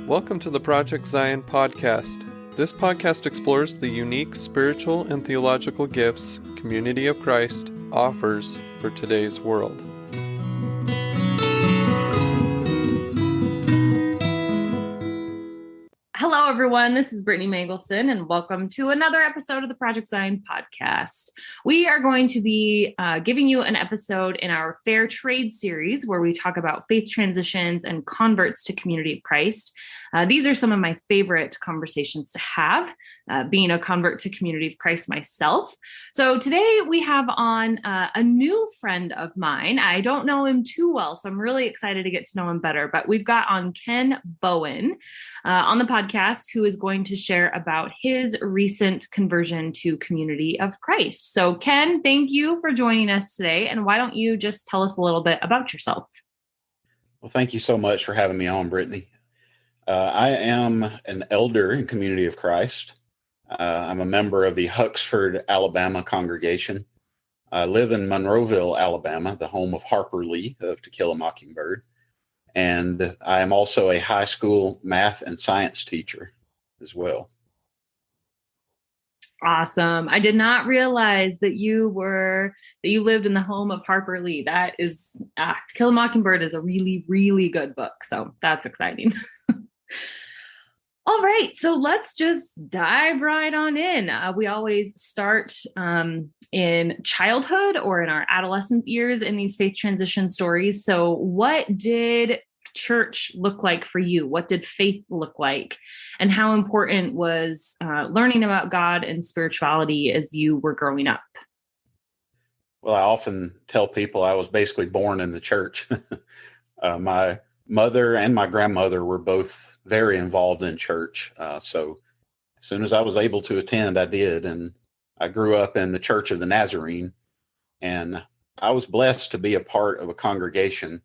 Welcome to the Project Zion podcast. This podcast explores the unique spiritual and theological gifts Community of Christ offers for today's world. Hello, everyone. This is Brittany Mangelson, and welcome to another episode of the Project Zion podcast. We are going to be giving you an episode in our Fair Trade series where we talk about faith transitions and converts to Community of Christ. These are some of my favorite conversations to have, being a convert to Community of Christ myself. So today we have on a new friend of mine. I don't know him too well, so I'm really excited to get to know him better. But we've got on Ken Bowen on the podcast, who is going to share about his recent conversion to Community of Christ. So Ken, thank you for joining us today. And why don't you just tell us a little bit about yourself? Well, thank you so much for having me on, Brittany. I am an elder in Community of Christ. I'm a member of the Huxford, Alabama congregation. I live in Monroeville, Alabama, the home of Harper Lee of To Kill a Mockingbird. And I am also a high school math and science teacher as well. Awesome. I did not realize that you lived in the home of Harper Lee. That is, To Kill a Mockingbird is a really, really good book. So that's exciting. All right, so let's just dive right on in. We always start in childhood or in our adolescent years in these faith transition stories. So what did church look like for you? What did faith look like? And how important was learning about God and spirituality as you were growing up? Well, I often tell people I was basically born in the church. My mother and my grandmother were both very involved in church. So as soon as I was able to attend, I did. And I grew up in the Church of the Nazarene. And I was blessed to be a part of a congregation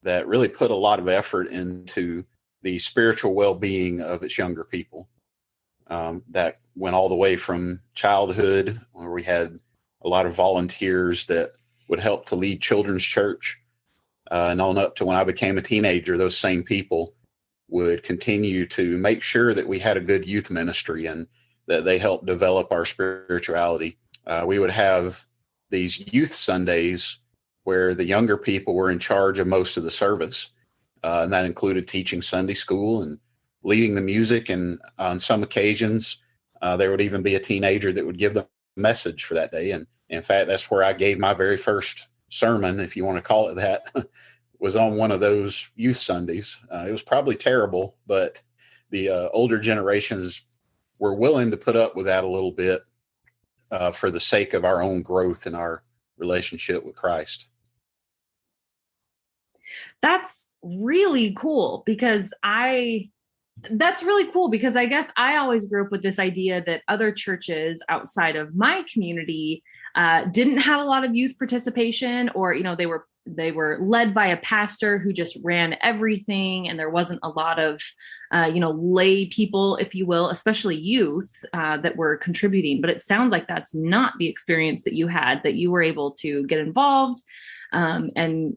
that really put a lot of effort into the spiritual well-being of its younger people. That went all the way from childhood, where we had a lot of volunteers that would help to lead children's church. And on up to when I became a teenager, those same people would continue to make sure that we had a good youth ministry and that they helped develop our spirituality. We would have these youth Sundays where the younger people were in charge of most of the service. And that included teaching Sunday school and leading the music. And on some occasions, there would even be a teenager that would give the message for that day. And in fact, that's where I gave my very first sermon, if you want to call it that, was on one of those youth Sundays. It was probably terrible, but the older generations were willing to put up with that a little bit for the sake of our own growth in our relationship with Christ. That's really cool because I guess I always grew up with this idea that other churches outside of my community didn't have a lot of youth participation, or, they were led by a pastor who just ran everything. And there wasn't a lot of, lay people, if you will, especially youth that were contributing. But it sounds like that's not the experience that you had, that you were able to get involved and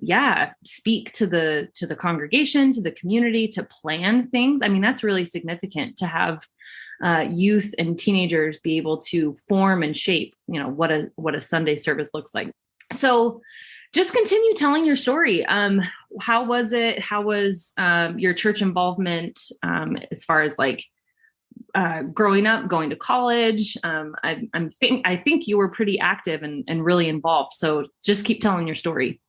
speak to the congregation, to the community, to plan things. I mean, that's really significant to have youth and teenagers be able to form and shape, what a Sunday service looks like. So just continue telling your story. How was it? How was your church involvement as far as growing up, going to college? I think you were pretty active and really involved. So just keep telling your story.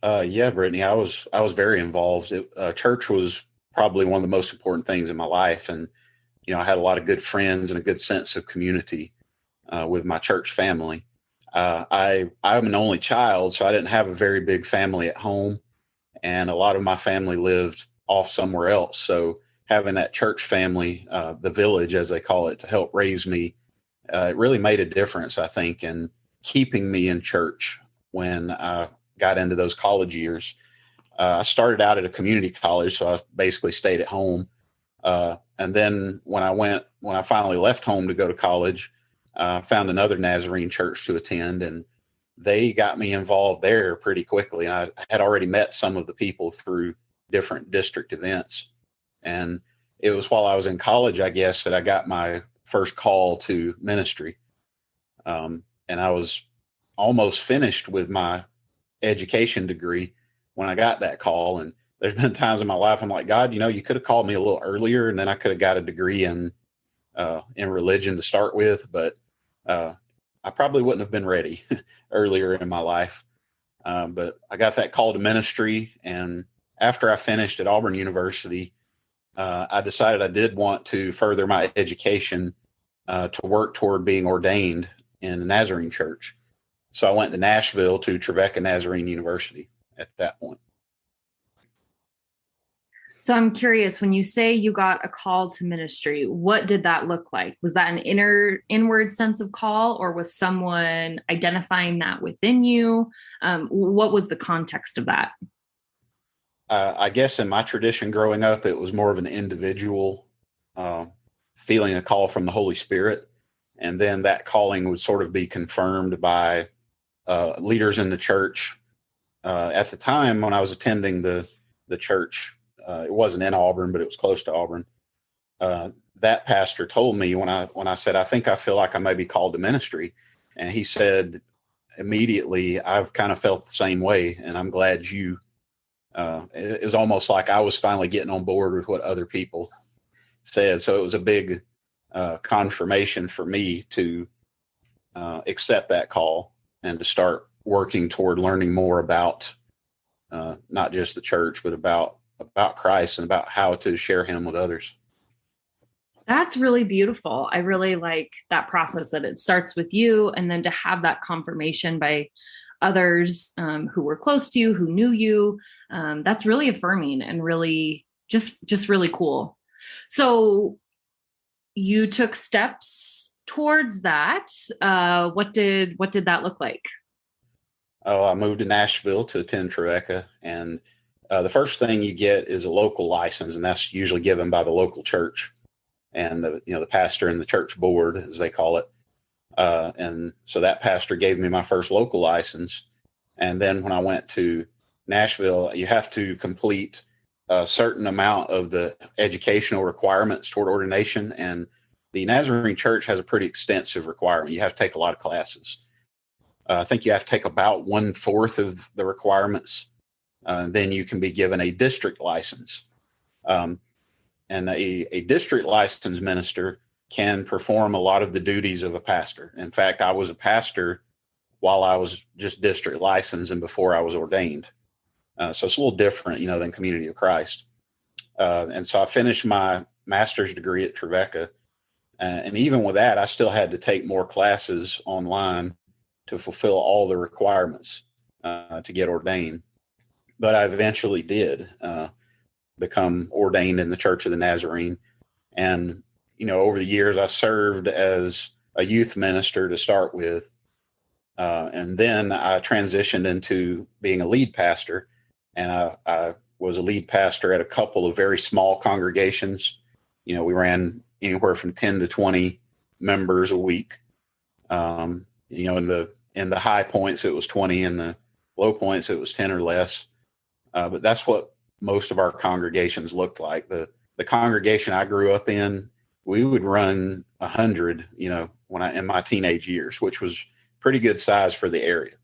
Yeah, Brittany, I was very involved. Church was probably one of the most important things in my life. And, I had a lot of good friends and a good sense of community with my church family. I'm an only child, so I didn't have a very big family at home. And a lot of my family lived off somewhere else. So having that church family, the village, as they call it, to help raise me, it really made a difference, I think, in keeping me in church when I got into those college years. I started out at a community college, so I basically stayed at home. And then when I finally left home to go to college, found another Nazarene church to attend, and they got me involved there pretty quickly. And I had already met some of the people through different district events. And it was while I was in college, I guess, that I got my first call to ministry. And I was almost finished with my education degree when I got that call. And there's been times in my life I'm like, God, you could have called me a little earlier, and then I could have got a degree in religion to start with. But I probably wouldn't have been ready earlier in my life. But I got that call to ministry. And after I finished at Auburn University, I decided I did want to further my education to work toward being ordained in the Nazarene church. So I went to Nashville to Trevecca Nazarene University at that point. So I'm curious, when you say you got a call to ministry, what did that look like? Was that an inward sense of call, or was someone identifying that within you? What was the context of that? I guess in my tradition growing up, it was more of an individual feeling a call from the Holy Spirit. And then that calling would sort of be confirmed by leaders in the church. At the time when I was attending the church, it wasn't in Auburn, but it was close to Auburn. That pastor told me when I said, I think I feel like I may be called to ministry. And he said, immediately, I've kind of felt the same way. And I'm glad you, it was almost like I was finally getting on board with what other people said. So it was a big confirmation for me to accept that call and to start working toward learning more about not just the church, but about Christ and about how to share him with others. That's really beautiful. I really like that process, that it starts with you, and then to have that confirmation by others who were close to you, who knew you. That's really affirming and really just really cool. So you took steps towards that. What did that look like? Oh, I moved to Nashville to attend Trevecca, and the first thing you get is a local license, and that's usually given by the local church and the pastor and the church board, as they call it. And so that pastor gave me my first local license. And then when I went to Nashville, you have to complete a certain amount of the educational requirements toward ordination. And the Nazarene church has a pretty extensive requirement. You have to take a lot of classes. I think you have to take about 1/4 of the requirements. Then you can be given a district license. And a district licensed minister can perform a lot of the duties of a pastor. In fact, I was a pastor while I was just district licensed and before I was ordained. So it's a little different, than Community of Christ. And so I finished my master's degree at Trevecca. And even with that, I still had to take more classes online to fulfill all the requirements to get ordained. But I eventually did become ordained in the Church of the Nazarene. And, over the years, I served as a youth minister to start with. And then I transitioned into being a lead pastor. And I was a lead pastor at a couple of very small congregations. We ran anywhere from 10 to 20 members a week. In the high points, it was 20. In the low points, it was 10 or less. But that's what most of our congregations looked like. The congregation I grew up in, we would run 100, in my teenage years, which was pretty good size for the area.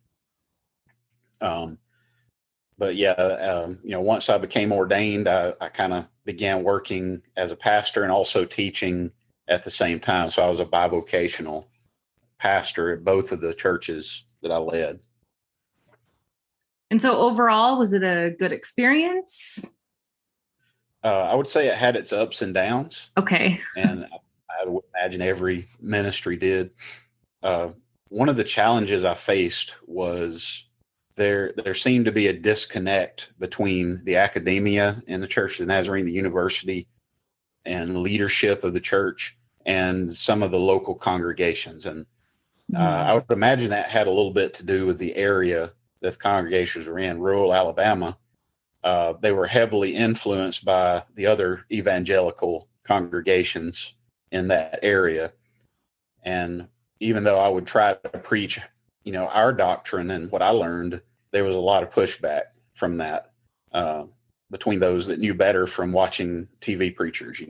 But yeah, once I became ordained, I kind of began working as a pastor and also teaching at the same time. So I was a bivocational pastor at both of the churches that I led. And so overall, was it a good experience? I would say it had its ups and downs. Okay. And I would imagine every ministry did. One of the challenges I faced was there seemed to be a disconnect between the academia in the Church of the Nazarene, the university, and the leadership of the church, and some of the local congregations. And I would imagine that had a little bit to do with the area that the congregations were in, rural Alabama. They were heavily influenced by the other evangelical congregations in that area. And even though I would try to preach, our doctrine and what I learned, there was a lot of pushback from that. between those that knew better from watching TV preachers,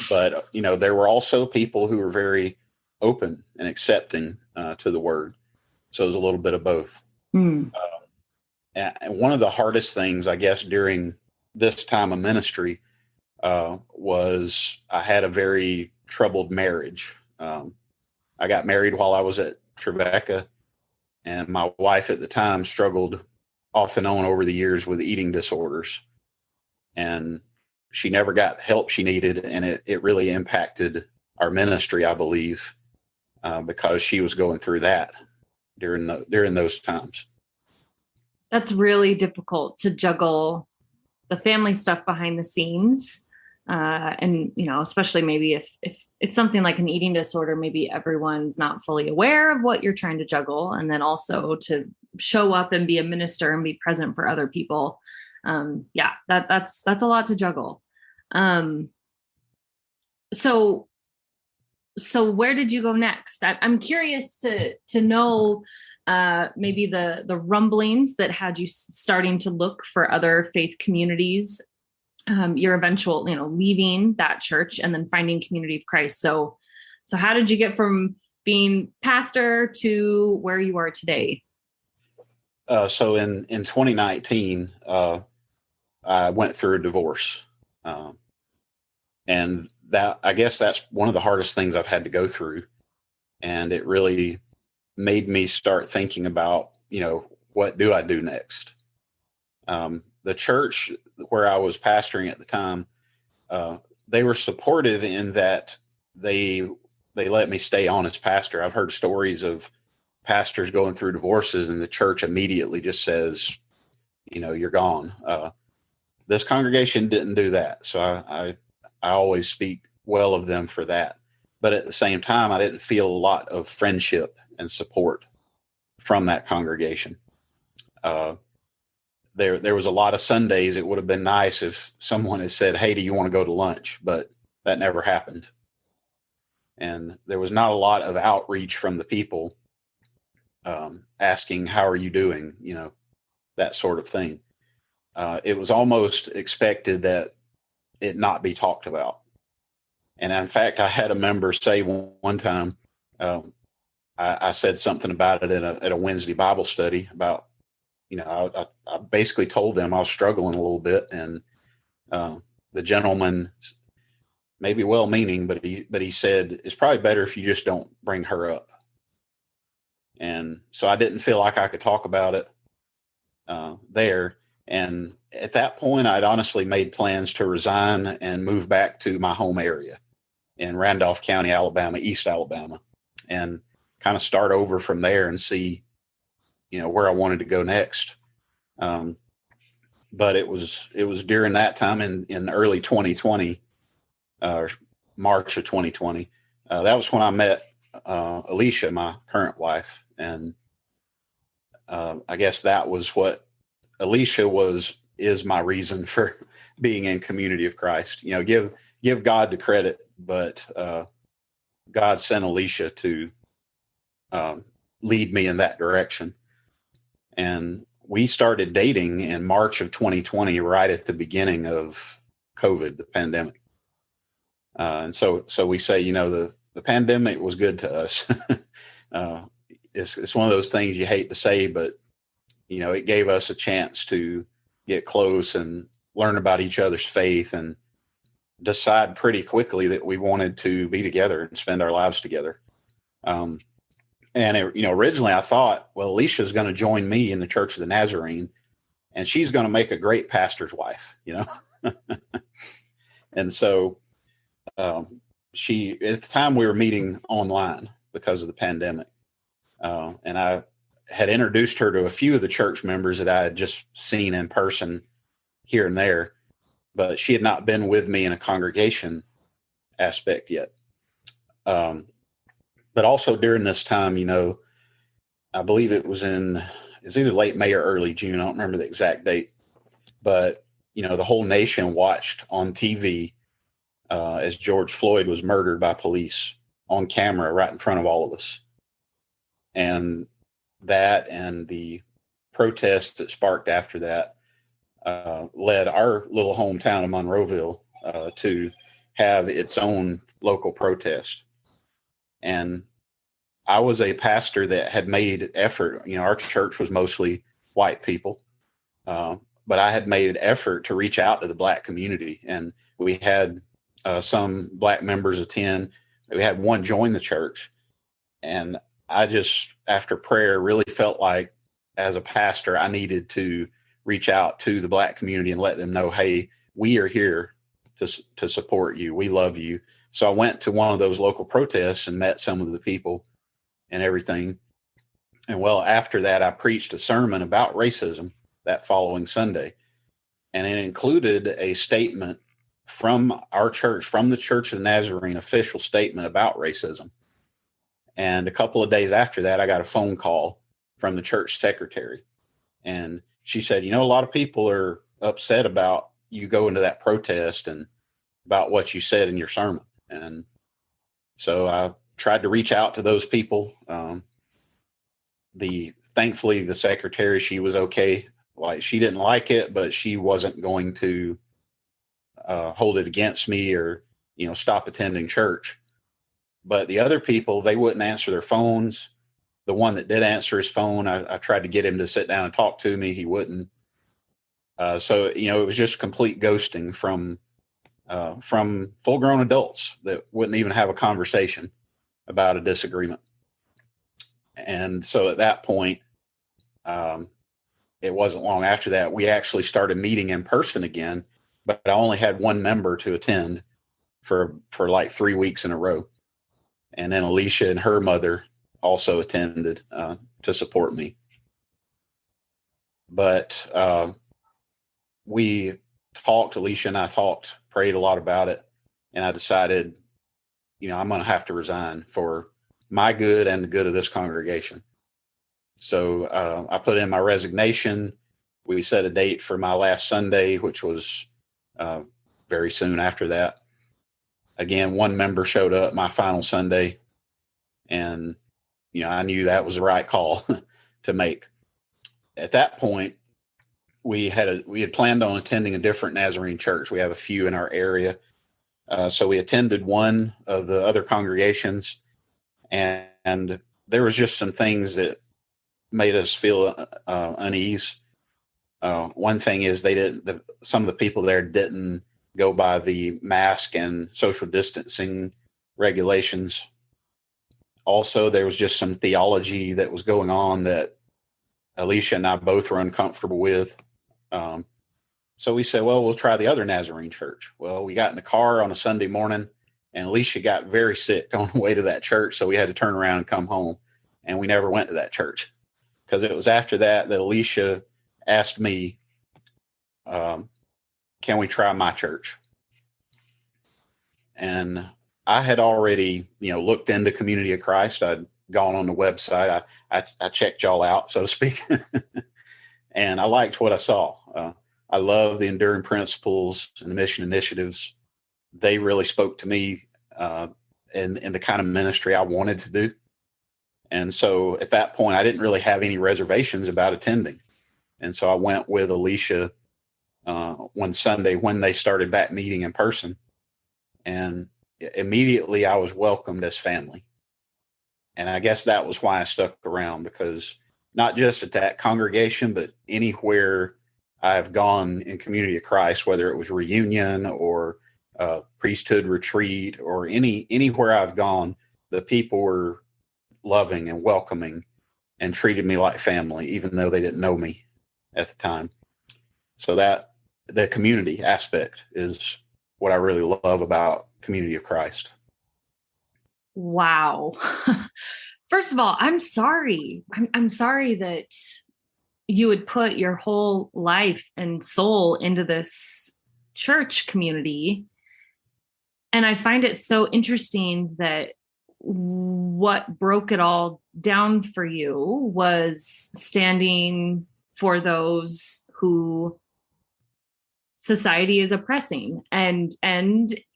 But, there were also people who were very open and accepting to the word. So it was a little bit of both. And one of the hardest things, I guess, during this time of ministry was I had a very troubled marriage. I got married while I was at Tribeca, and my wife at the time struggled off and on over the years with eating disorders. And she never got the help she needed, and it really impacted our ministry, I believe, because she was going through that during those times. That's really difficult to juggle the family stuff behind the scenes. And, especially maybe if it's something like an eating disorder, maybe everyone's not fully aware of what you're trying to juggle. And then also to show up and be a minister and be present for other people. That's a lot to juggle. So where did you go next? I'm curious to know, maybe the rumblings that had you starting to look for other faith communities, your eventual, leaving that church and then finding Community of Christ. So how did you get from being pastor to where you are today? So in 2019, I went through a divorce. And I guess that's one of the hardest things I've had to go through. And it really made me start thinking about, what do I do next? The church where I was pastoring at the time, they were supportive in that they let me stay on as pastor. I've heard stories of pastors going through divorces and the church immediately just says, you're gone. This congregation didn't do that. So I always speak well of them for that. But at the same time, I didn't feel a lot of friendship and support from that congregation. There was a lot of Sundays. It would have been nice if someone had said, "Hey, do you want to go to lunch?" But that never happened. And there was not a lot of outreach from the people asking, "How are you doing?" That sort of thing. It was almost expected that it not be talked about. And in fact, I had a member say one time, I said something about it at a Wednesday Bible study about, I basically told them I was struggling a little bit, and the gentleman, maybe well-meaning, but he said, "It's probably better if you just don't bring her up." And so I didn't feel like I could talk about it there. And at that point, I'd honestly made plans to resign and move back to my home area in Randolph County, Alabama, East Alabama, and kind of start over from there and see, where I wanted to go next. But it was during that time in early 2020, March of 2020. That was when I met Alicia, my current wife. And I guess that was what Alicia is my reason for being in Community of Christ. Give God the credit, but God sent Alicia to lead me in that direction. And we started dating in March of 2020, right at the beginning of COVID, the pandemic. And so we say, the pandemic was good to us. It's one of those things you hate to say, but it gave us a chance to get close and learn about each other's faith and decide pretty quickly that we wanted to be together and spend our lives together. Originally I thought, well, Alicia's going to join me in the Church of the Nazarene, and she's going to make a great pastor's wife, And so at the time we were meeting online because of the pandemic. And I had introduced her to a few of the church members that I had just seen in person here and there, but she had not been with me in a congregation aspect yet. But also during this time, I believe it was either late May or early June. I don't remember the exact date, but the whole nation watched on TV as George Floyd was murdered by police on camera right in front of all of us. And that and the protests that sparked after that led our little hometown of Monroeville to have its own local protest. And I was a pastor that had made effort. Our church was mostly white people, but I had made an effort to reach out to the Black community. And we had some Black members attend. We had one join the church. And I just, after prayer, really felt like as a pastor, I needed to reach out to the Black community and let them know, hey, we are here to support you. We love you. So I went to one of those local protests and met some of the people and everything. And well, after that, I preached a sermon about racism that following Sunday. And it included a statement from our church, from the Church of the Nazarene, official statement about racism. And a couple of days after that, I got a phone call from the church secretary. And she said, a lot of people are upset about you going to that protest and about what you said in your sermon. And so I tried to reach out to those people. Thankfully, the secretary, she was okay. Like, she didn't like it, but she wasn't going to hold it against me or, stop attending church. But the other people, they wouldn't answer their phones. The one that did answer his phone, I tried to get him to sit down and talk to me. He wouldn't. So, it was just complete ghosting from full-grown adults that wouldn't even have a conversation about a disagreement. And so at that point, it wasn't long after that, we actually started meeting in person again, but I only had one member to attend for like 3 weeks in a row. And then Alicia and her mother also attended to support me. But we talked, Alicia and I talked, prayed a lot about it. And I decided, I'm going to have to resign for my good and the good of this congregation. So I put in my resignation. We set a date for my last Sunday, which was very soon after that. Again, one member showed up my final Sunday, and I knew that was the right call to make. At that point, we had planned on attending a different Nazarene church. We have a few in our area, so we attended one of the other congregations, and there was just some things that made us feel unease. One thing is some of the people there didn't go by the mask and social distancing regulations. Also, there was just some theology that was going on that Alicia and I both were uncomfortable with. So we said, well, we'll try the other Nazarene church. Well, we got in the car on a Sunday morning, and Alicia got very sick on the way to that church. So we had to turn around and come home, and we never went to that church, because it was after that Alicia asked me, can we try my church? And I had already, looked into Community of Christ. I'd gone on the website. I checked y'all out, so to speak. And I liked what I saw. I love the enduring principles and the mission initiatives. They really spoke to me in the kind of ministry I wanted to do. And so at that point, I didn't really have any reservations about attending. And so I went with Alicia one Sunday when they started back meeting in person. And immediately I was welcomed as family. And I guess that was why I stuck around, because not just at that congregation, but anywhere I've gone in Community of Christ, whether it was reunion or priesthood retreat or anywhere I've gone, the people were loving and welcoming and treated me like family, even though they didn't know me at the time. So that the community aspect is what I really love about Community of Christ. Wow. First of all, I'm sorry. I'm sorry that you would put your whole life and soul into this church community. And I find it so interesting that what broke it all down for you was standing for those who society is oppressing. And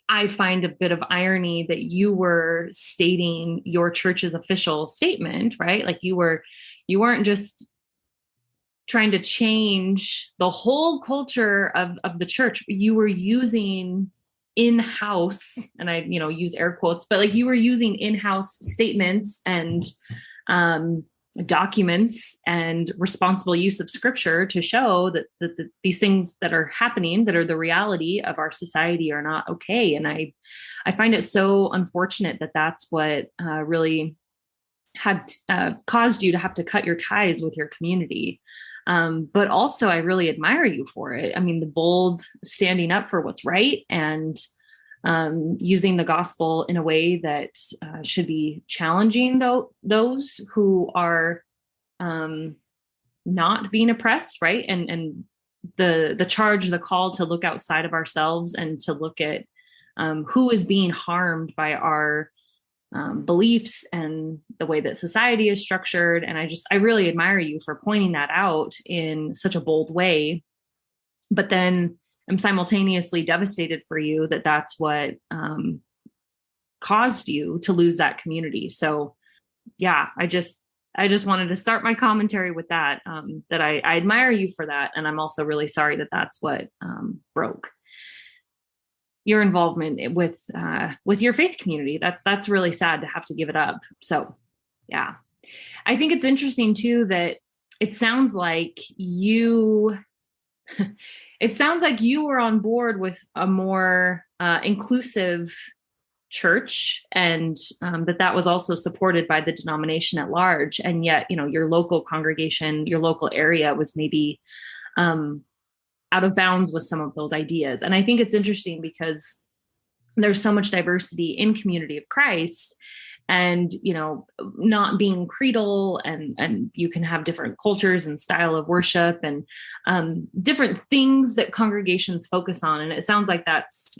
I find a bit of irony that you were stating your church's official statement, right? Like you weren't just trying to change the whole culture of the church. You were using in-house, and I, use air quotes, but like you were using in-house statements and documents and responsible use of scripture to show that these things that are happening, that are the reality of our society, are not okay. And I find it so unfortunate that that's what really had caused you to have to cut your ties with your community. But also, I really admire you for it. I mean, the bold standing up for what's right and using the gospel in a way that should be challenging those who are not being oppressed, right? And the charge, the call to look outside of ourselves and to look at who is being harmed by our beliefs and the way that society is structured. And I really admire you for pointing that out in such a bold way. But then I'm simultaneously devastated for you that that's what caused you to lose that community. So yeah, I just wanted to start my commentary with that, that I admire you for that. And I'm also really sorry that that's what broke your involvement with your faith community. That's really sad to have to give it up. So yeah, I think it's interesting too, that it sounds like you were on board with a more inclusive church, and that was also supported by the denomination at large. And yet, your local congregation, your local area was maybe out of bounds with some of those ideas. And I think it's interesting because there's so much diversity in Community of Christ, and, not being creedal, and you can have different cultures and style of worship and different things that congregations focus on. And it sounds like that's,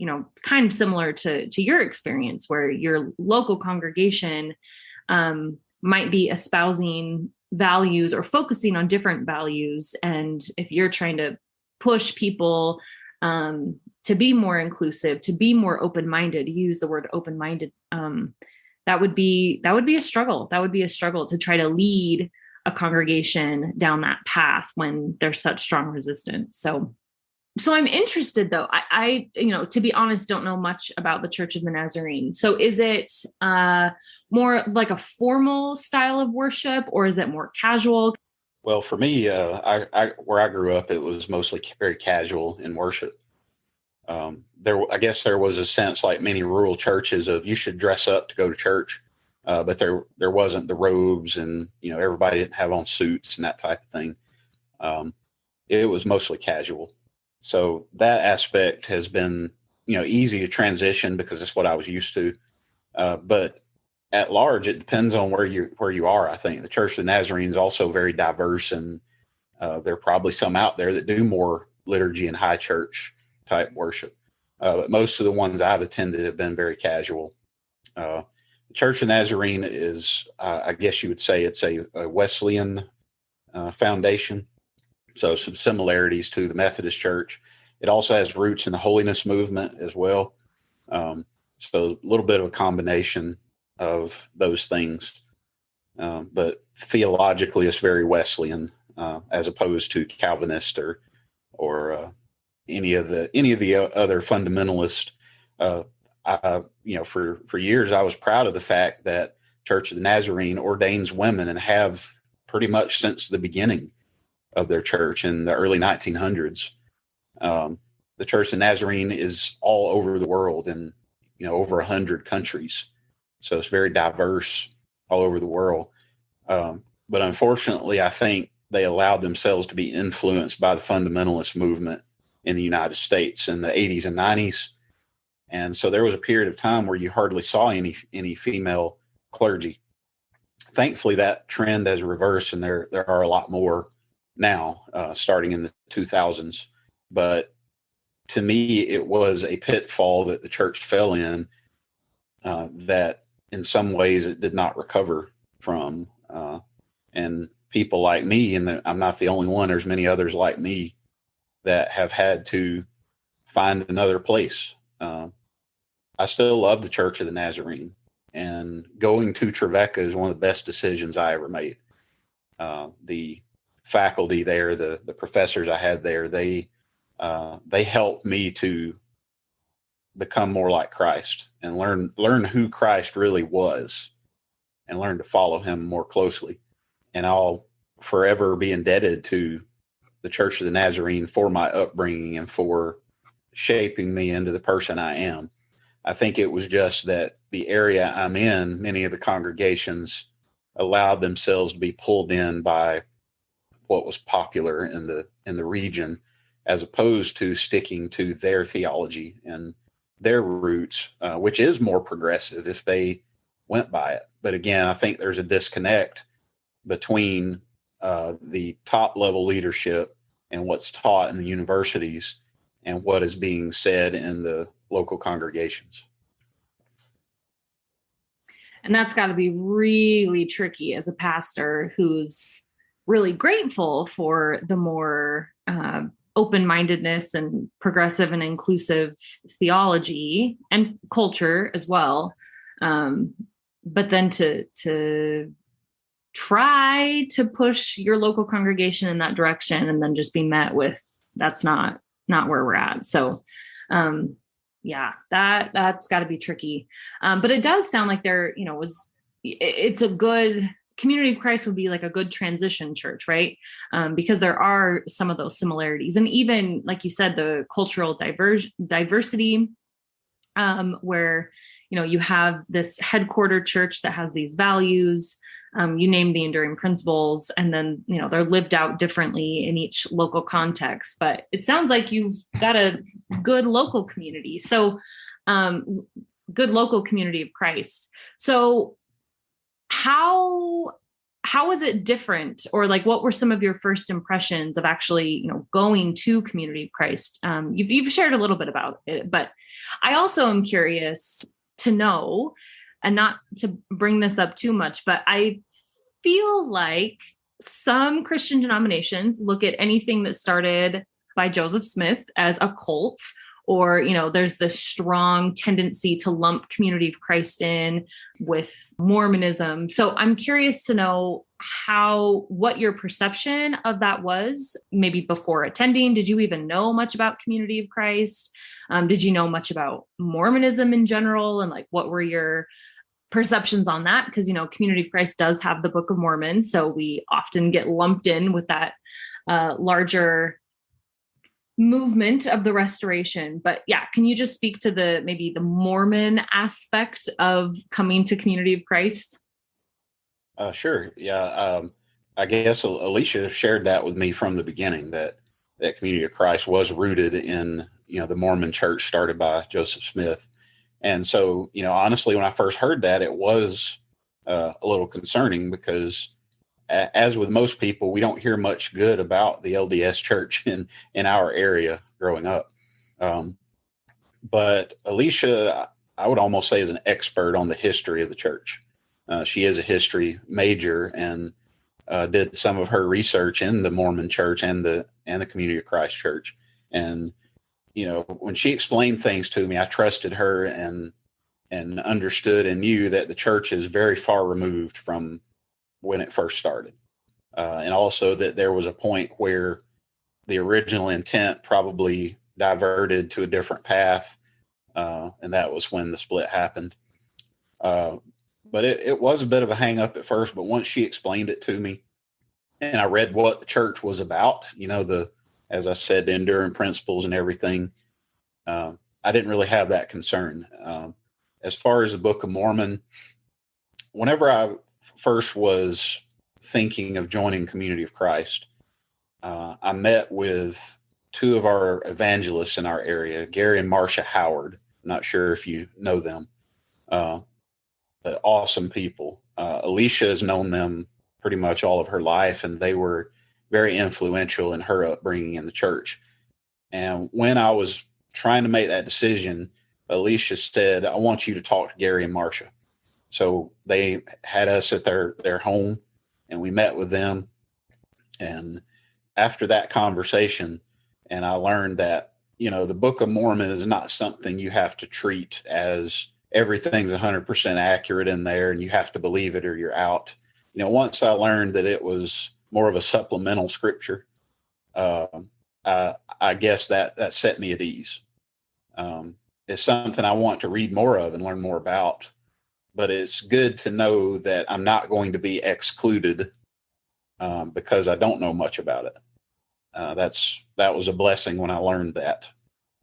kind of similar to your experience, where your local congregation might be espousing values or focusing on different values. And if you're trying to push people to be more inclusive, to be more open-minded, use the word open-minded, that would be a struggle. That would be a struggle to try to lead a congregation down that path when there's such strong resistance. So I'm interested though. I to be honest, don't know much about the Church of the Nazarene. So is it more like a formal style of worship, or is it more casual? Well, for me, where I grew up, it was mostly very casual in worship. I guess there was a sense, like many rural churches, of you should dress up to go to church, but there wasn't the robes, and everybody didn't have on suits and that type of thing. It was mostly casual, so that aspect has been easy to transition because that's what I was used to. But at large, it depends on where you are. I think the Church of the Nazarene is also very diverse, and there are probably some out there that do more liturgy and high church type worship. But most of the ones I've attended have been very casual. The Church of the Nazarene is, I guess you would say, it's a Wesleyan foundation. So some similarities to the Methodist Church. It also has roots in the holiness movement as well. So a little bit of a combination of those things. But theologically, it's very Wesleyan, as opposed to Calvinist or any of the other fundamentalist. For years, I was proud of the fact that Church of the Nazarene ordains women, and have pretty much since the beginning of their church in the early 1900s. The Church of the Nazarene is all over the world, in over 100 countries. So it's very diverse all over the world. But unfortunately, I think they allowed themselves to be influenced by the fundamentalist movement in the United States in the 80s and 90s. And so there was a period of time where you hardly saw any female clergy. Thankfully, that trend has reversed, and there are a lot more now, starting in the 2000s. But to me, it was a pitfall that the church fell in, that in some ways it did not recover from. And people like me, and I'm not the only one, there's many others like me that have had to find another place. I still love the Church of the Nazarene, and going to Trevecca is one of the best decisions I ever made. The faculty there, the professors I had there, they helped me to become more like Christ and learn who Christ really was and learn to follow him more closely. And I'll forever be indebted to the Church of the Nazarene for my upbringing and for shaping me into the person I am. I think it was just that the area I'm in, many of the congregations allowed themselves to be pulled in by what was popular in the region, as opposed to sticking to their theology and their roots, which is more progressive if they went by it. But again, I think there's a disconnect between the top level leadership and what's taught in the universities and what is being said in the local congregations. And that's got to be really tricky as a pastor who's really grateful for the more open-mindedness and progressive and inclusive theology and culture as well. But then to try to push your local congregation in that direction and then just be met with, that's not where we're at. So, yeah, that's got to be tricky. But it does sound like it's a good Community of Christ would be like a good transition church, right? Because there are some of those similarities. And even, like you said, the cultural diversity, where, you have this headquartered church that has these values, you name the enduring principles, and then, they're lived out differently in each local context. But it sounds like you've got a good local community. So, good local Community of Christ. So how is it different, or like, what were some of your first impressions of actually, going to Community of Christ? You've shared a little bit about it, but I also am curious to know, and not to bring this up too much, but I feel like some Christian denominations look at anything that started by Joseph Smith as a cult, or, there's this strong tendency to lump Community of Christ in with Mormonism. So I'm curious to know what your perception of that was, maybe before attending. Did you even know much about Community of Christ? Did you know much about Mormonism in general? And like, what were your perceptions on that? Because, Community of Christ does have the Book of Mormon. So we often get lumped in with that larger movement of the restoration. But yeah, can you just speak to maybe the Mormon aspect of coming to Community of Christ? Sure. Yeah. I guess Alicia shared that with me from the beginning, that Community of Christ was rooted in, the Mormon church started by Joseph Smith. And so, honestly, when I first heard that, it was a little concerning, because as with most people, we don't hear much good about the LDS church in our area growing up. But Alicia, I would almost say, is an expert on the history of the church. She is a history major and did some of her research in the Mormon church and the Community of Christ church. And, when she explained things to me, I trusted her and understood and knew that the church is very far removed from when it first started. And also that there was a point where the original intent probably diverted to a different path. And that was when the split happened. But it was a bit of a hang up at first, but once she explained it to me and I read what the church was about, as I said, the enduring principles and everything, I didn't really have that concern. As far as the Book of Mormon, whenever I first was thinking of joining Community of Christ, I met with two of our evangelists in our area, Gary and Marcia Howard. I'm not sure if you know them, but awesome people. Alicia has known them pretty much all of her life, and they were very influential in her upbringing in the church. And when I was trying to make that decision, Alicia said, "I want you to talk to Gary and Marcia." So they had us at their home, and we met with them. And after that conversation, and I learned that, the Book of Mormon is not something you have to treat as everything's 100% accurate in there and you have to believe it or you're out. Once I learned that it was more of a supplemental scripture, I guess that set me at ease. It's something I want to read more of and learn more about, but it's good to know that I'm not going to be excluded because I don't know much about it. That was a blessing when I learned that.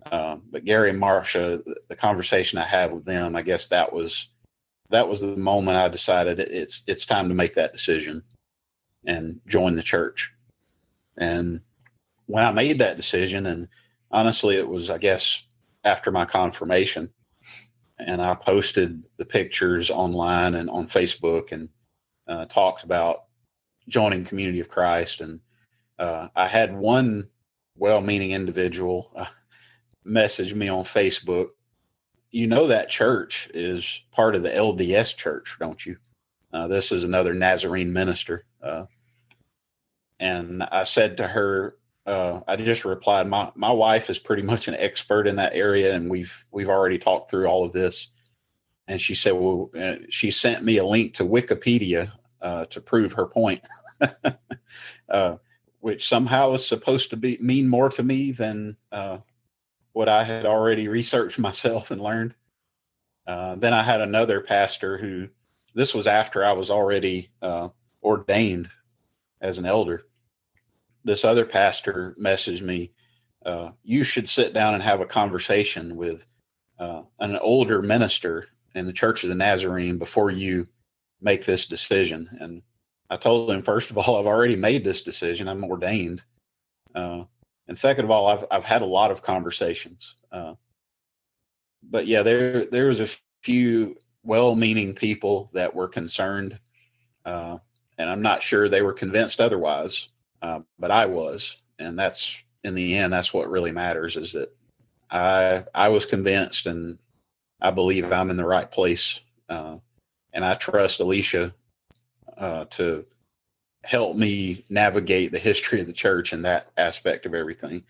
But Gary and Marcia, the conversation I had with them, I guess that was the moment I decided it's time to make that decision and join the church. And when I made that decision, and honestly, it was, I guess, after my confirmation, and I posted the pictures online and on Facebook and talked about joining Community of Christ. And I had one well-meaning individual message me on Facebook. You know, that church is part of the LDS church, don't you? This is another Nazarene minister. And I said to her, I just replied, my wife is pretty much an expert in that area, and we've already talked through all of this. And she said, well, she sent me a link to Wikipedia to prove her point, which somehow is supposed to mean more to me than what I had already researched myself and learned. Then I had another pastor who, this was after I was already ordained as an elder. This other pastor messaged me, you should sit down and have a conversation with an older minister in the Church of the Nazarene before you make this decision. And I told him, first of all, I've already made this decision. I'm ordained. And second of all, I've had a lot of conversations. But yeah, there was a few well-meaning people that were concerned. And I'm not sure they were convinced otherwise. But I was, and that's, in the end, that's what really matters, is that I was convinced, and I believe I'm in the right place. And I trust Alicia to help me navigate the history of the church and that aspect of everything.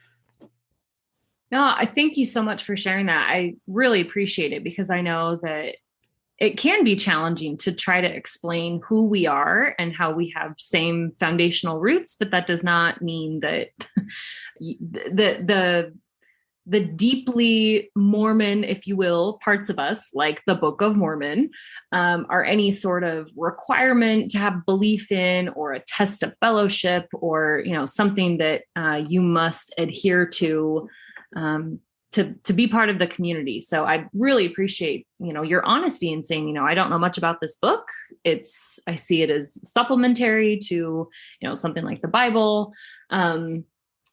No, I thank you so much for sharing that. I really appreciate it, because I know that it can be challenging to try to explain who we are and how we have same foundational roots, but that does not mean that the deeply Mormon, if you will, parts of us, like the Book of Mormon, are any sort of requirement to have belief in, or a test of fellowship, or, you know, something that you must adhere to be part of the community. So I really appreciate, you know, your honesty in saying, you know, I don't know much about this book. I see it as supplementary to, you know, something like the Bible,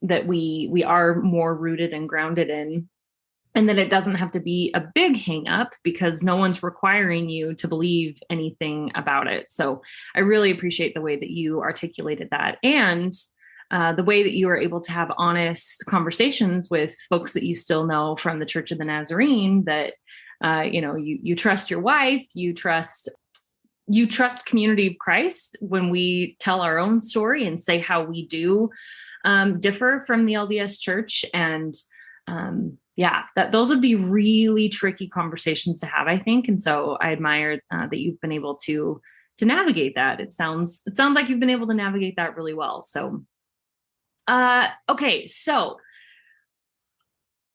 that we are more rooted and grounded in, and that it doesn't have to be a big hang up, because no one's requiring you to believe anything about it. So I really appreciate the way that you articulated that, and the way that you are able to have honest conversations with folks that you still know from the Church of the Nazarene, that, you know, you trust your wife, you trust Community of Christ when we tell our own story and say how we do differ from the LDS church. And those would be really tricky conversations to have, I think. And so I admire that you've been able to navigate that. It sounds like you've been able to navigate that really well. So okay, so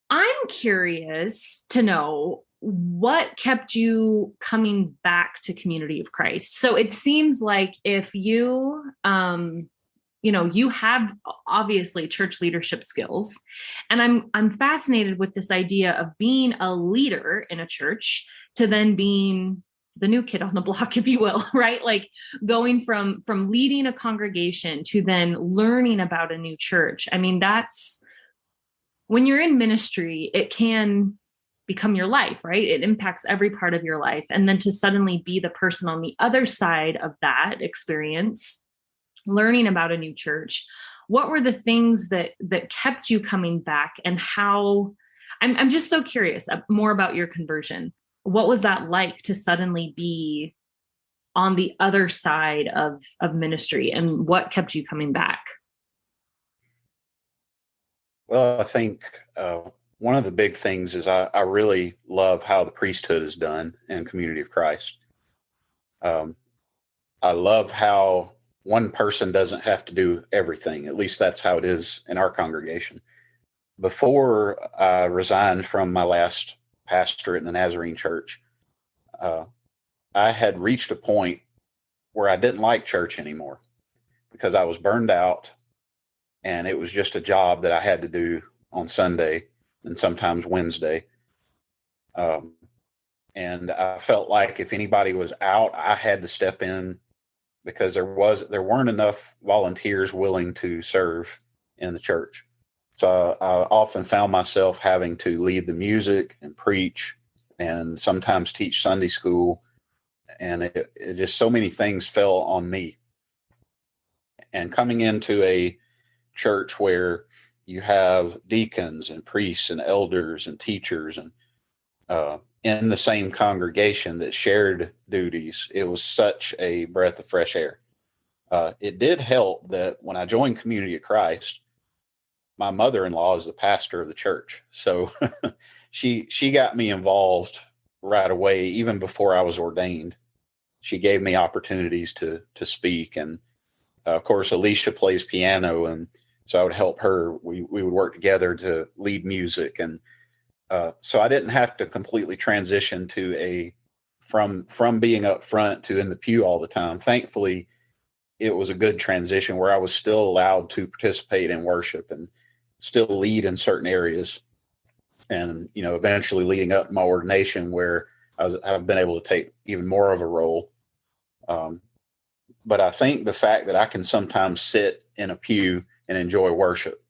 I'm curious to know what kept you coming back to Community of Christ. So it seems like if you, you know, you have obviously church leadership skills, and I'm fascinated with this idea of being a leader in a church to then being the new kid on the block, if you will, right? Like going from leading a congregation to then learning about a new church. I mean, that's, when you're in ministry, it can become your life, right? It impacts every part of your life. And then to suddenly be the person on the other side of that experience, learning about a new church, what were the things that kept you coming back, and how, I'm just so curious more about your conversion. What was that like to suddenly be on the other side of ministry, and what kept you coming back? Well, I think one of the big things is I really love how the priesthood is done in Community of Christ. I love how one person doesn't have to do everything. At least that's how it is in our congregation. Before I resigned from my last pastorate in the Nazarene church, I had reached a point where I didn't like church anymore because I was burned out, and it was just a job that I had to do on Sunday and sometimes Wednesday. And I felt like if anybody was out, I had to step in because there weren't enough volunteers willing to serve in the church. So I often found myself having to lead the music and preach and sometimes teach Sunday school. And it just, so many things fell on me. And coming into a church where you have deacons and priests and elders and teachers and in the same congregation that shared duties, it was such a breath of fresh air. It did help that when I joined Community of Christ, my mother-in-law is the pastor of the church. So she got me involved right away, even before I was ordained. She gave me opportunities to speak. And of course, Alicia plays piano, and so I would help her. We would work together to lead music. And so I didn't have to completely transition to from being up front to in the pew all the time. Thankfully, it was a good transition where I was still allowed to participate in worship and still lead in certain areas. And, eventually leading up my ordination where I've been able to take even more of a role. But I think the fact that I can sometimes sit in a pew and enjoy worship,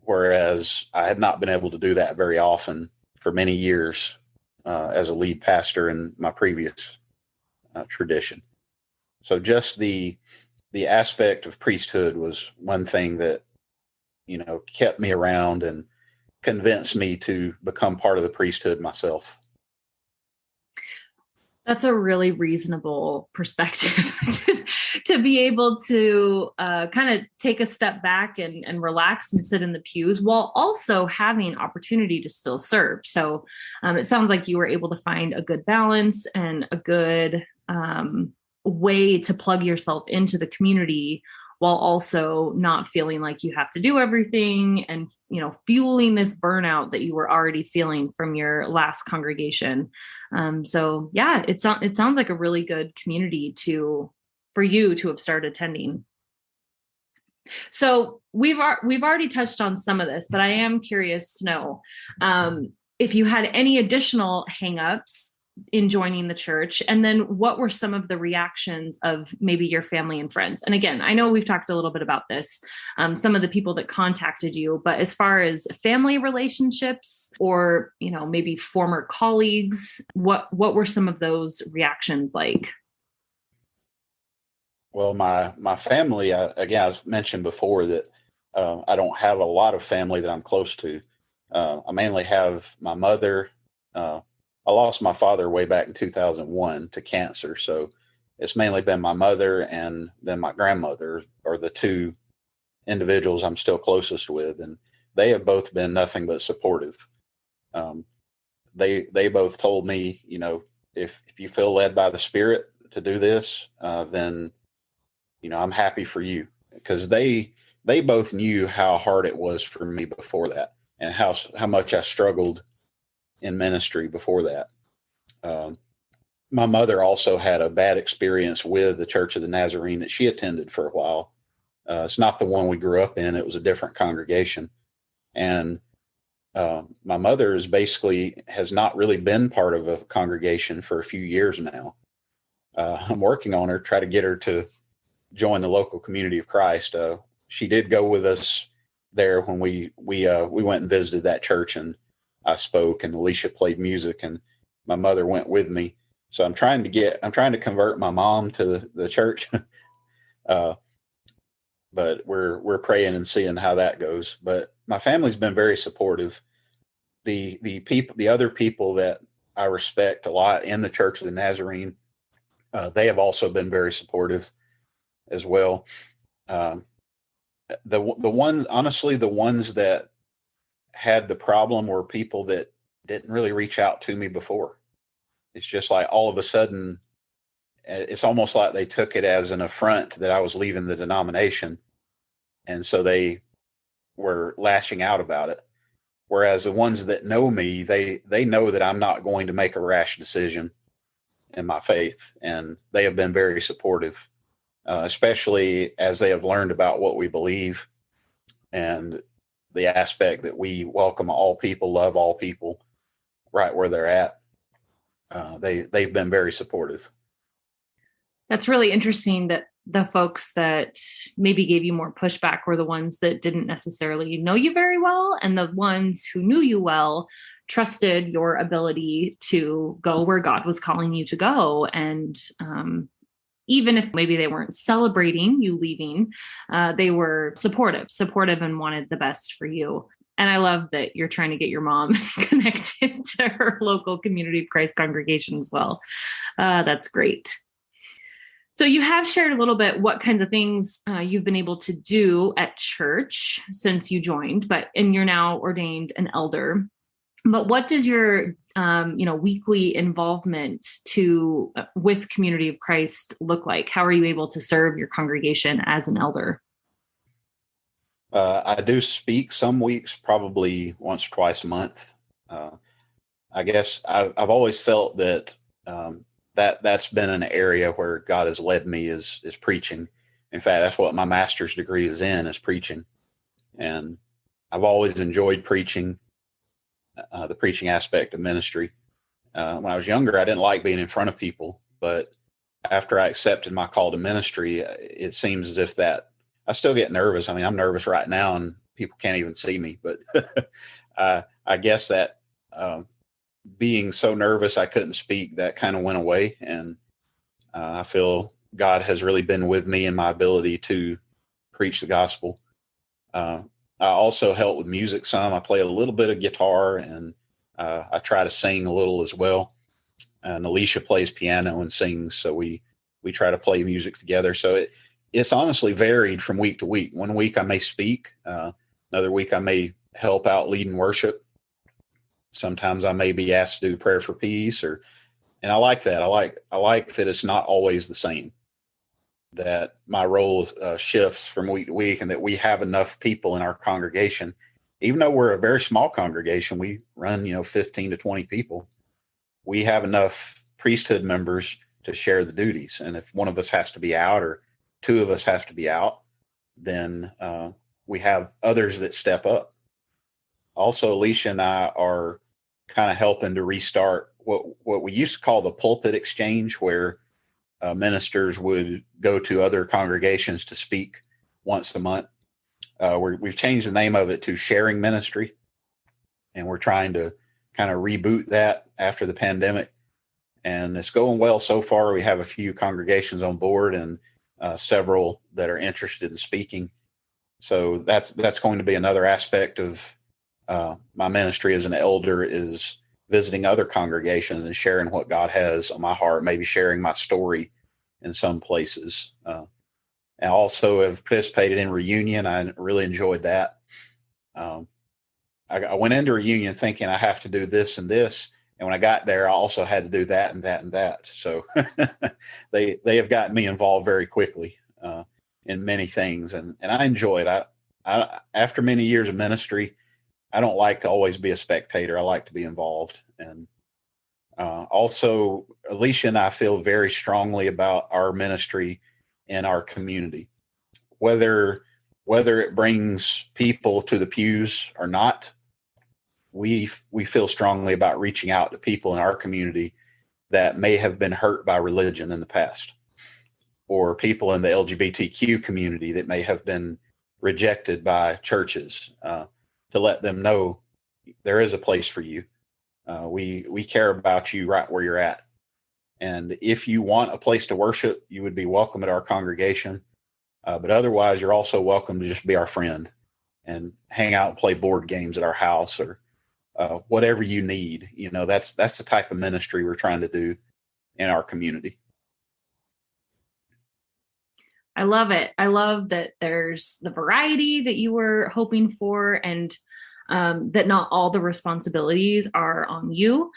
whereas I had not been able to do that very often for many years as a lead pastor in my previous tradition. So just the aspect of priesthood was one thing that, kept me around and convinced me to become part of the priesthood myself. That's a really reasonable perspective to be able to kind of take a step back and relax and sit in the pews while also having opportunity to still serve. So it sounds like you were able to find a good balance and a good way to plug yourself into the community while also not feeling like you have to do everything and, fueling this burnout that you were already feeling from your last congregation. So yeah, it sounds like a really good community for you to have started attending. So we've already touched on some of this, but I am curious to know if you had any additional hangups in joining the church, and then what were some of the reactions of maybe your family and friends? And again, I know we've talked a little bit about this, some of the people that contacted you, but as far as family relationships or, maybe former colleagues, what were some of those reactions like? Well, my family, I've mentioned before that I don't have a lot of family that I'm close to. I mainly have my mother. I lost my father way back in 2001 to cancer. So it's mainly been my mother and then my grandmother are the two individuals I'm still closest with. And they have both been nothing but supportive. They both told me, if you feel led by the Spirit to do this, then, I'm happy for you, because they both knew how hard it was for me before that and how much I struggled in ministry before that. My mother also had a bad experience with the Church of the Nazarene that she attended for a while. It's not the one we grew up in. It was a different congregation. And my mother has not really been part of a congregation for a few years now. I'm working on her, try to get her to join the local Community of Christ. She did go with us there when we went and visited that church, and I spoke, and Alicia played music, and my mother went with me. So I'm trying to convert my mom to the church. But we're praying and seeing how that goes. But my family's been very supportive. The other people that I respect a lot in the Church of the Nazarene, they have also been very supportive as well. The ones that had the problem were people that didn't really reach out to me before. It's just like all of a sudden it's almost like they took it as an affront that I was leaving the denomination. And so they were lashing out about it. Whereas the ones that know me, they know that I'm not going to make a rash decision in my faith. And they have been very supportive, especially as they have learned about what we believe and the aspect that we welcome all people, love all people right where they're at. They've been very supportive. That's really interesting that the folks that maybe gave you more pushback were the ones that didn't necessarily know you very well, and the ones who knew you well trusted your ability to go where God was calling you to go. And even if maybe they weren't celebrating you leaving, they were supportive and wanted the best for you. And I love that you're trying to get your mom connected to her local Community of Christ congregation as well. That's great. So you have shared a little bit what kinds of things you've been able to do at church since you joined, and you're now ordained an elder. But what does your weekly involvement with Community of Christ look like? How are you able to serve your congregation as an elder? I do speak some weeks, probably once or twice a month. I guess I've always felt that that's been an area where God has led me is preaching. In fact, that's what my master's degree is preaching. And I've always enjoyed preaching, the preaching aspect of ministry. When I was younger, I didn't like being in front of people, but after I accepted my call to ministry, it seems as if that I still get nervous. I mean, I'm nervous right now and people can't even see me, but I guess that being so nervous I couldn't speak, that kind of went away. And I feel God has really been with me in my ability to preach the gospel. I also help with music some. I play a little bit of guitar, and I try to sing a little as well. And Alicia plays piano and sings, so we try to play music together. So it's honestly varied from week to week. One week I may speak, another week I may help out leading worship. Sometimes I may be asked to do prayer for peace, and I like that. I like that it's not always the same, that my role shifts from week to week, and that we have enough people in our congregation. Even though we're a very small congregation, we run, 15 to 20 people. We have enough priesthood members to share the duties. And if one of us has to be out or two of us have to be out, then we have others that step up. Also, Alicia and I are kind of helping to restart what we used to call the pulpit exchange, where ministers would go to other congregations to speak once a month. We've changed the name of it to sharing ministry, and we're trying to kind of reboot that after the pandemic. And it's going well so far. We have a few congregations on board and several that are interested in speaking. So that's going to be another aspect of my ministry as an elder, is visiting other congregations and sharing what God has on my heart, maybe sharing my story in some places. I also have participated in reunion. I really enjoyed that. I went into reunion thinking I have to do this and this. And when I got there, I also had to do that and that and that. So they have gotten me involved very quickly in many things. And I enjoy it. I after many years of ministry, I don't like to always be a spectator. I like to be involved. And also, Alicia and I feel very strongly about our ministry in our community. Whether it brings people to the pews or not, we feel strongly about reaching out to people in our community that may have been hurt by religion in the past, or people in the LGBTQ community that may have been rejected by churches, to let them know there is a place for you. We care about you right where you're at. And if you want a place to worship, you would be welcome at our congregation. But otherwise, you're also welcome to just be our friend and hang out and play board games at our house, or whatever you need. That's the type of ministry we're trying to do in our community. I love it. I love that there's the variety that you were hoping for, and that not all the responsibilities are on you.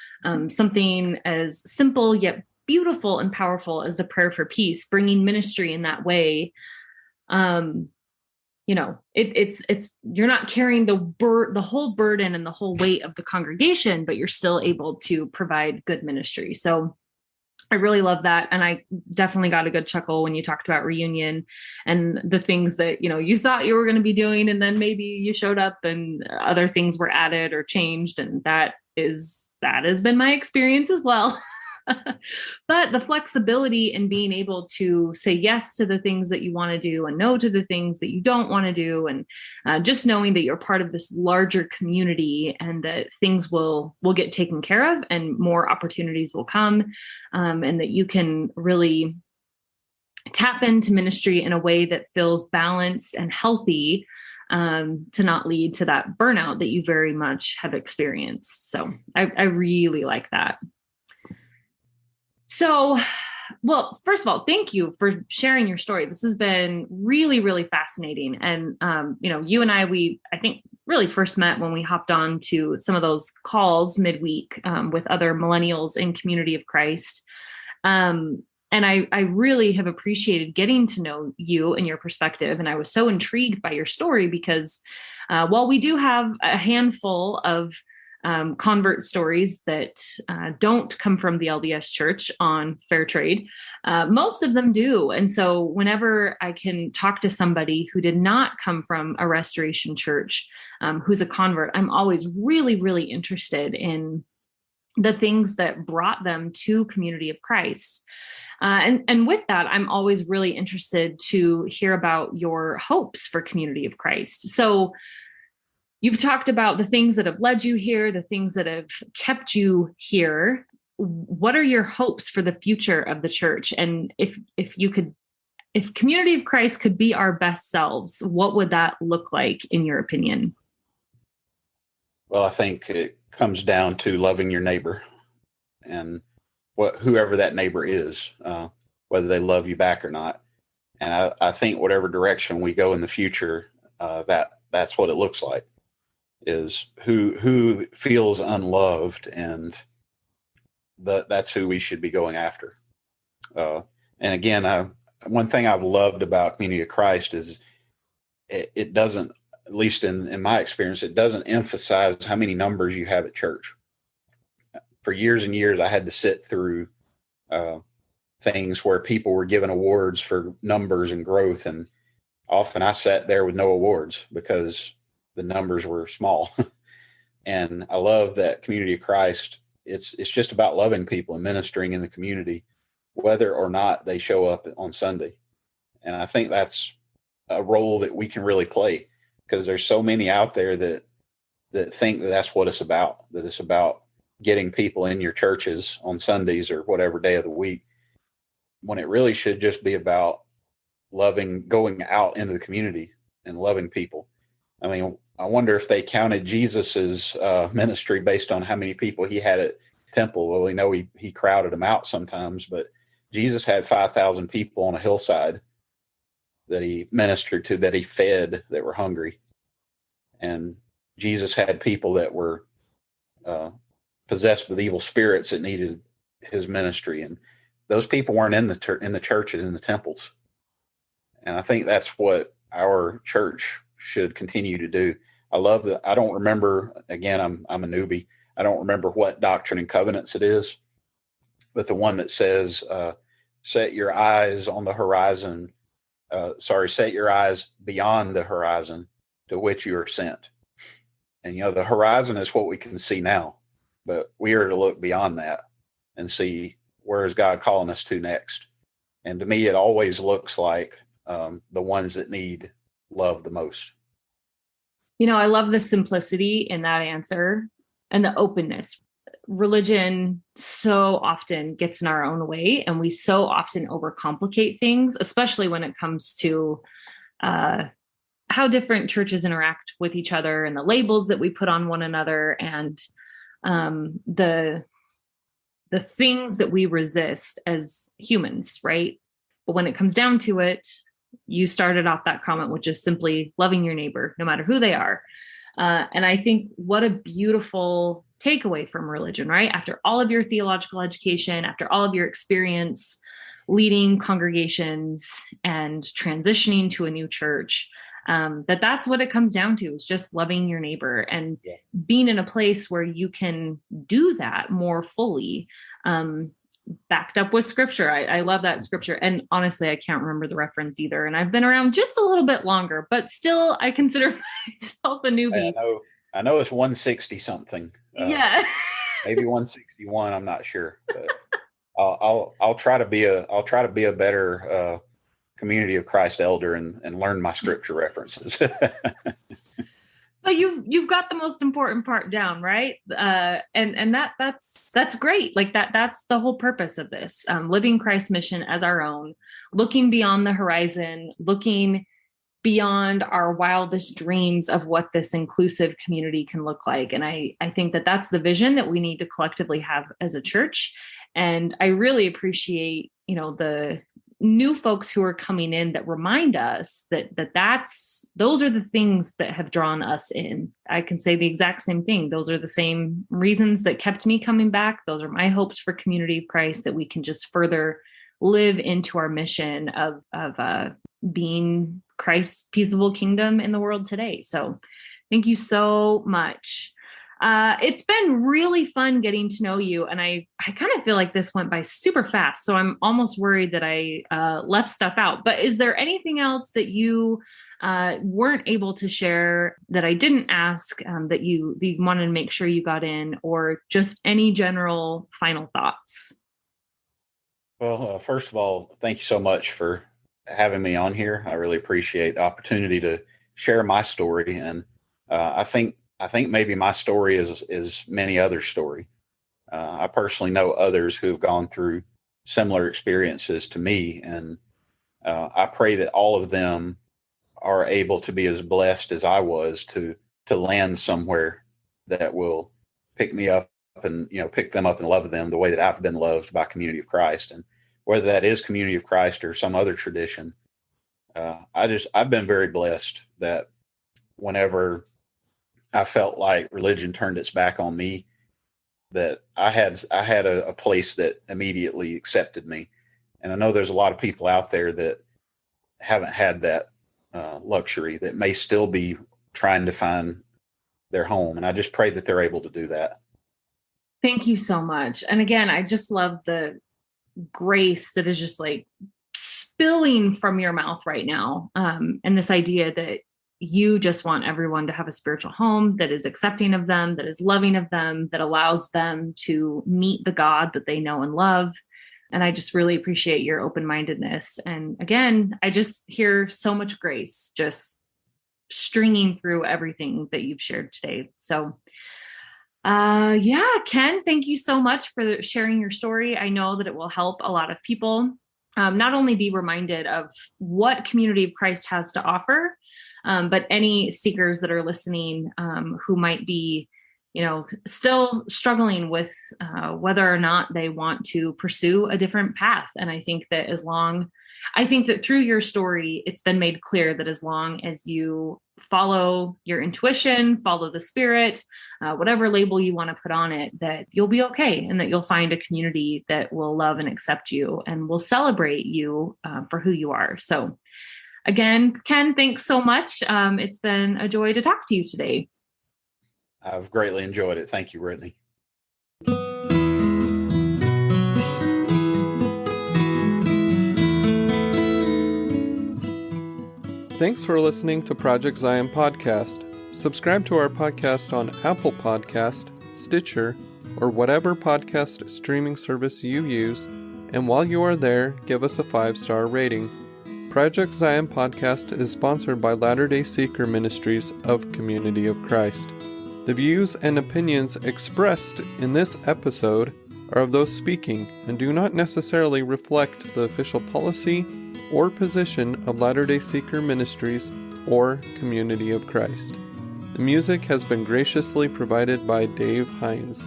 Something as simple yet beautiful and powerful as the prayer for peace, bringing ministry in that way. It's you're not carrying the whole burden and the whole weight of the congregation, but you're still able to provide good ministry. So I really love that. And I definitely got a good chuckle when you talked about reunion and the things that, you thought you were going to be doing, and then maybe you showed up and other things were added or changed. And that has been my experience as well. But the flexibility in being able to say yes to the things that you want to do and no to the things that you don't want to do. And just knowing that you're part of this larger community and that things will get taken care of and more opportunities will come, and that you can really tap into ministry in a way that feels balanced and healthy, to not lead to that burnout that you very much have experienced. So I really like that. So, well, first of all, thank you for sharing your story. This has been really, really fascinating. And, you and I think really first met when we hopped on to some of those calls midweek with other millennials in Community of Christ. And I really have appreciated getting to know you and your perspective. And I was so intrigued by your story because while we do have a handful of convert stories that don't come from the LDS Church on fair trade, most of them do. And so whenever I can talk to somebody who did not come from a Restoration church, who's a convert, I'm always really, really interested in the things that brought them to Community of Christ. And with that, I'm always really interested to hear about your hopes for Community of Christ. So you've talked about the things that have led you here, the things that have kept you here. What are your hopes for the future of the church? And if Community of Christ could be our best selves, what would that look like in your opinion? Well, I think it comes down to loving your neighbor and whoever that neighbor is, whether they love you back or not. And I think whatever direction we go in the future, that's what it looks like. Is who feels unloved, and that's who we should be going after. And again, one thing I've loved about Community of Christ is it doesn't, at least in my experience, it doesn't emphasize how many numbers you have at church. For years and years, I had to sit through things where people were given awards for numbers and growth, and often I sat there with no awards because the numbers were small. And I love that Community of Christ, it's just about loving people and ministering in the community, whether or not they show up on Sunday. And I think that's a role that we can really play, because there's so many out there that think that that's what it's about, that it's about getting people in your churches on Sundays or whatever day of the week, when it really should just be about going out into the community and loving people. I mean, I wonder if they counted Jesus's ministry based on how many people he had at temple. Well, we know he crowded them out sometimes, but Jesus had 5,000 people on a hillside that he ministered to, that he fed, that were hungry. And Jesus had people that were possessed with evil spirits that needed his ministry. And those people weren't in the churches, in the temples. And I think that's what our church should continue to do. I love that. I don't remember, again, I'm a newbie. I don't remember what Doctrine and Covenants it is, but the one that says, set your eyes on the horizon. Set your eyes beyond the horizon to which you are sent. And, the horizon is what we can see now, but we are to look beyond that and see, where is God calling us to next? And to me, it always looks like the ones that need love the most. I love the simplicity in that answer and the openness. Religion so often gets in our own way, and we so often overcomplicate things, especially when it comes to how different churches interact with each other and the labels that we put on one another, and the things that we resist as humans, right? But when it comes down to it, you started off that comment, which is simply loving your neighbor, no matter who they are. And I think what a beautiful takeaway from religion, right? After all of your theological education, after all of your experience leading congregations and transitioning to a new church, that's what it comes down to, is just loving your neighbor and being in a place where you can do that more fully, backed up with scripture. I love that scripture. And honestly, I can't remember the reference either. And I've been around just a little bit longer, but still I consider myself a newbie. I know it's 160 something. Yeah. Maybe 161. I'm not sure, but I'll try to be a better Community of Christ elder and learn my scripture references. But you've got the most important part down, right? And that's great. Like that's the whole purpose of this, living Christ's mission as our own, looking beyond the horizon, looking beyond our wildest dreams of what this inclusive community can look like. And I think that's the vision that we need to collectively have as a church. And I really appreciate, the new folks who are coming in that remind us that those are the things that have drawn us in. I can say the exact same thing. Those are the same reasons that kept me coming back. Those are my hopes for Community of Christ, that we can just further live into our mission of being Christ's peaceable kingdom in the world today. So thank you so much. It's been really fun getting to know you. And I kind of feel like this went by super fast. So I'm almost worried that I left stuff out. But is there anything else that you weren't able to share that I didn't ask, that you wanted to make sure you got in, or just any general final thoughts? Well, first of all, thank you so much for having me on here. I really appreciate the opportunity to share my story. And I think maybe my story is many others' story. I personally know others who have gone through similar experiences to me, and I pray that all of them are able to be as blessed as I was to land somewhere that will pick me up and pick them up and love them the way that I've been loved by Community of Christ. And whether that is Community of Christ or some other tradition, I've been very blessed that whenever I felt like religion turned its back on me, that I had a place that immediately accepted me. And I know there's a lot of people out there that haven't had that luxury, that may still be trying to find their home. And I just pray that they're able to do that. Thank you so much. And again, I just love the grace that is just like spilling from your mouth right now. And this idea that you just want everyone to have a spiritual home that is accepting of them, that is loving of them, that allows them to meet the God that they know and love. And I just really appreciate your open-mindedness. And again, I just hear so much grace just stringing through everything that you've shared today. So Ken, thank you so much for sharing your story. I know that it will help a lot of people not only be reminded of what Community of Christ has to offer, but any seekers that are listening who might be, still struggling with whether or not they want to pursue a different path. And I think that through your story, it's been made clear that as long as you follow your intuition, follow the Spirit, whatever label you want to put on it, that you'll be okay, and that you'll find a community that will love and accept you and will celebrate you for who you are. So again, Ken, thanks so much. It's been a joy to talk to you today. I've greatly enjoyed it. Thank you, Brittany. Thanks for listening to Project Zion Podcast. Subscribe to our podcast on Apple Podcast, Stitcher, or whatever podcast streaming service you use. And while you are there, give us a 5-star rating. Project Zion Podcast is sponsored by Latter-day Seeker Ministries of Community of Christ. The views and opinions expressed in this episode are of those speaking and do not necessarily reflect the official policy or position of Latter-day Seeker Ministries or Community of Christ. The music has been graciously provided by Dave Hines.